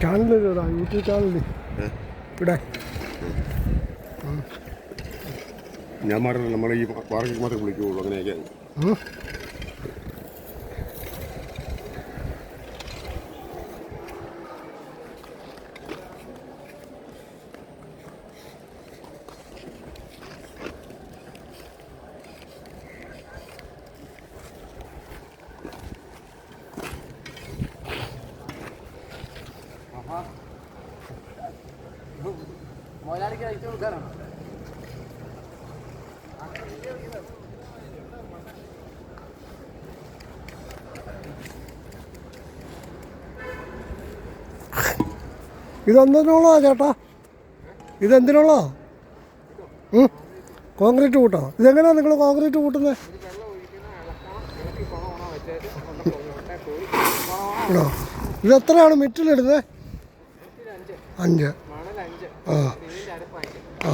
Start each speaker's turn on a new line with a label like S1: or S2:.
S1: ചാനലിടാ, YouTube ചാനലിൽ ഇവിടെ
S2: ഞാൻ മാത്രമല്ല, നമ്മൾ ഈ പാർക്കിൽ മാത്രമേ വിളിക്കുകയുള്ളൂ. അങ്ങനെയൊക്കെയാണ്.
S3: മൊയിലാളിക്ക് അയച്ചു കൊടുക്കാനാണ്.
S1: ഇതെന്തിനുള്ളതാ ചേട്ടാ? ഇതെന്തിനുള്ളതാ? കോൺക്രീറ്റ് കൂട്ടോ? ഇതെങ്ങനെയാണ് നിങ്ങൾ കോൺക്രീറ്റ് കൂട്ടുന്നത്? ഇതെത്രയാണ് മെറ്റീരിയൽ ഇടുന്നത്? 5. ആ ആ